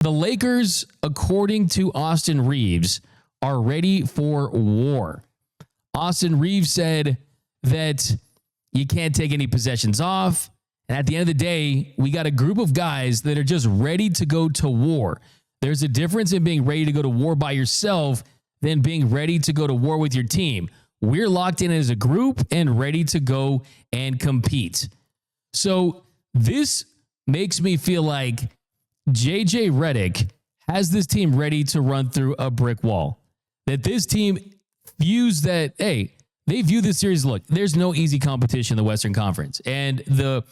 The Lakers, according to Austin Reeves, are ready for war. Austin Reeves said that you can't take any possessions off. And at the end of the day, we got a group of guys that are just ready to go to war. There's a difference in being ready to go to war by yourself than being ready to go to war with your team. We're locked in as a group and ready to go and compete. So this makes me feel like JJ Redick has this team ready to run through a brick wall. That this team views that, hey, they view this series, look, there's no easy competition in the Western Conference. And the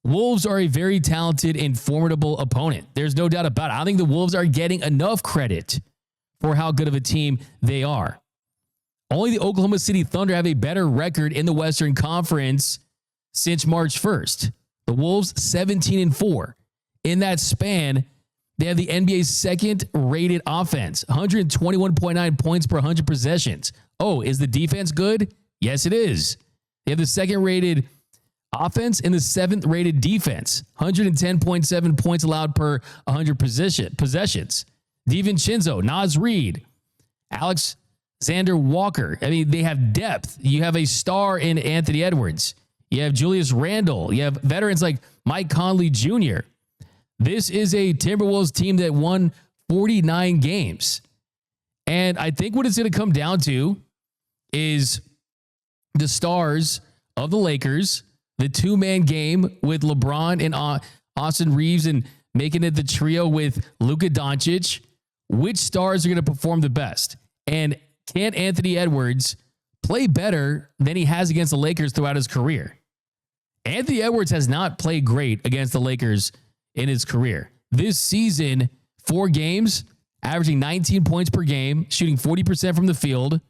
Wolves are a very talented and formidable opponent. There's no doubt about it. I think the Wolves are getting enough credit for how good of a team they are. Only the Oklahoma City Thunder have a better record in the Western Conference since March 1st. The Wolves 17-4. In that span, they have the NBA's second-rated offense, 121.9 points per 100 possessions. Oh, is the defense good? Yes, it is. They have the second-rated offense and the seventh-rated defense, 110.7 points allowed per 100 possessions. DiVincenzo, Naz Reid, Alexander Walker. I mean, they have depth. You have a star in Anthony Edwards. You have Julius Randle. You have veterans like Mike Conley Jr. This is a Timberwolves team that won 49 games. And I think what it's going to come down to is the stars of the Lakers, the two-man game with LeBron and Austin Reeves and making it the trio with Luka Doncic. Which stars are going to perform the best? And can Anthony Edwards play better than he has against the Lakers throughout his career? Anthony Edwards has not played great against the Lakers in his career. This season, 4 games, averaging 19 points per game, shooting 40% from the field,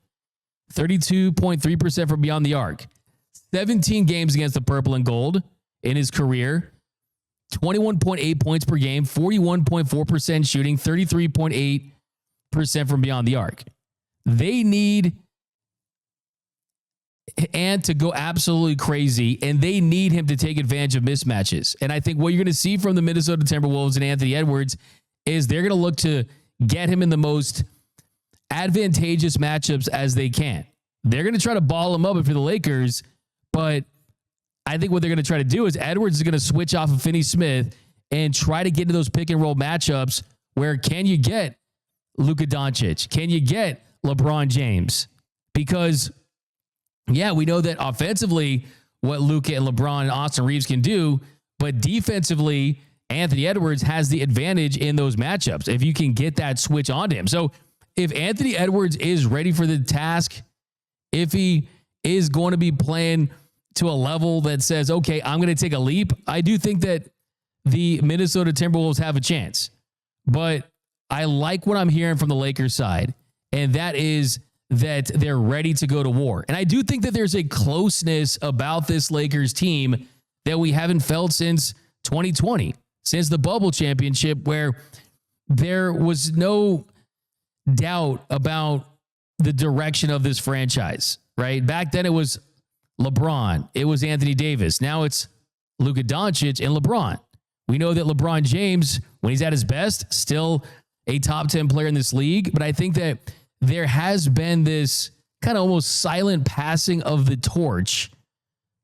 32.3% from beyond the arc. 17 games against the purple and gold in his career, 21.8 points per game, 41.4% shooting, 33.8% from beyond the arc. They need Ant to go absolutely crazy, and they need him to take advantage of mismatches. And I think what you're going to see from the Minnesota Timberwolves and Anthony Edwards is they're going to look to get him in the most advantageous matchups as they can. They're going to try to ball him up if you're the Lakers, but I think what they're going to try to do is Edwards is going to switch off of Finney Smith and try to get into those pick and roll matchups where can you get Luka Doncic? Can you get LeBron James? Because yeah, we know that offensively what Luka and LeBron and Austin Reeves can do, but defensively, Anthony Edwards has the advantage in those matchups if you can get that switch onto him. So if Anthony Edwards is ready for the task, if he is going to be playing to a level that says, okay, I'm going to take a leap, I do think that the Minnesota Timberwolves have a chance. But I like what I'm hearing from the Lakers side, and that is that they're ready to go to war. And I do think that there's a closeness about this Lakers team that we haven't felt since 2020, since the bubble championship, where there was no doubt about the direction of this franchise, right? Back then it was LeBron, it was Anthony Davis. Now it's Luka Doncic and LeBron. We know that LeBron James, when he's at his best, still a top 10 player in this league. But I think that there has been this kind of almost silent passing of the torch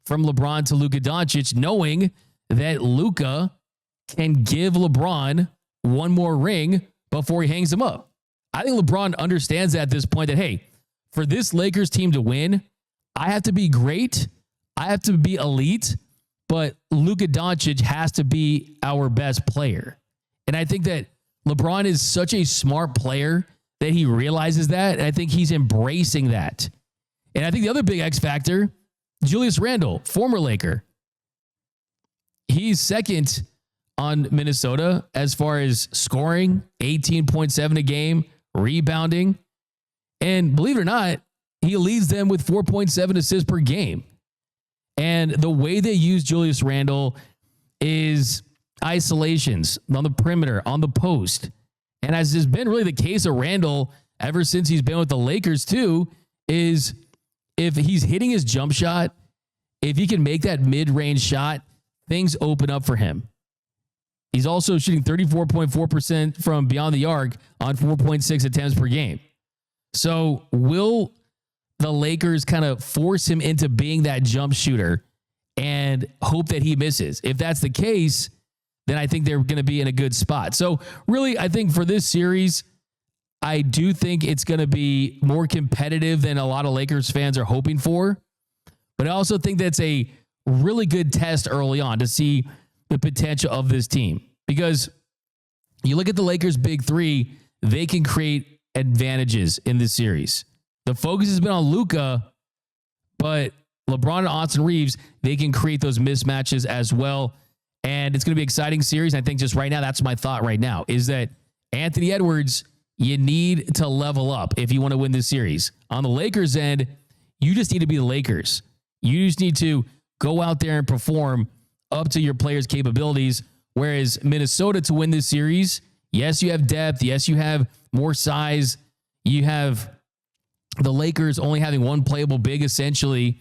from LeBron to Luka Doncic, knowing that Luka can give LeBron one more ring before he hangs him up. I think LeBron understands at this point that, hey, for this Lakers team to win, I have to be great. I have to be elite, but Luka Doncic has to be our best player. And I think that LeBron is such a smart player that he realizes that, and I think he's embracing that. And I think the other big X factor, Julius Randle, former Laker. He's second on Minnesota as far as scoring, 18.7 a game, rebounding. And believe it or not, he leads them with 4.7 assists per game. And the way they use Julius Randle is isolations on the perimeter, on the post. And as has been really the case of Randle ever since he's been with the Lakers too, is if he's hitting his jump shot, if he can make that mid-range shot, things open up for him. He's also shooting 34.4% from beyond the arc on 4.6 attempts per game. So will the Lakers kind of force him into being that jump shooter and hope that he misses? If that's the case, then I think they're going to be in a good spot. So really, I think for this series, I do think it's going to be more competitive than a lot of Lakers fans are hoping for. But I also think that's a really good test early on to see the potential of this team. Because you look at the Lakers' big three, they can create advantages in this series. The focus has been on Luka, but LeBron and Austin Reeves, they can create those mismatches as well. And it's going to be an exciting series. I think just right now, that's my thought right now, is that Anthony Edwards, you need to level up if you want to win this series. On the Lakers' end, you just need to be the Lakers. You just need to go out there and perform up to your players' capabilities. Whereas Minnesota, to win this series, yes, you have depth. Yes, you have more size. You have the Lakers only having one playable big, essentially.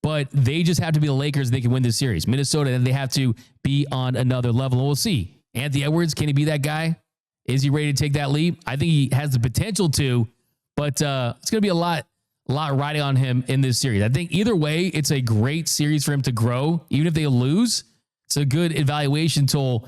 But they just have to be the Lakers. They can win this series. Minnesota, they have to be on another level. And we'll see. Anthony Edwards, can he be that guy? Is he ready to take that leap? I think he has the potential to, but it's going to be a lot riding on him in this series. I think either way, it's a great series for him to grow. Even if they lose, it's a good evaluation tool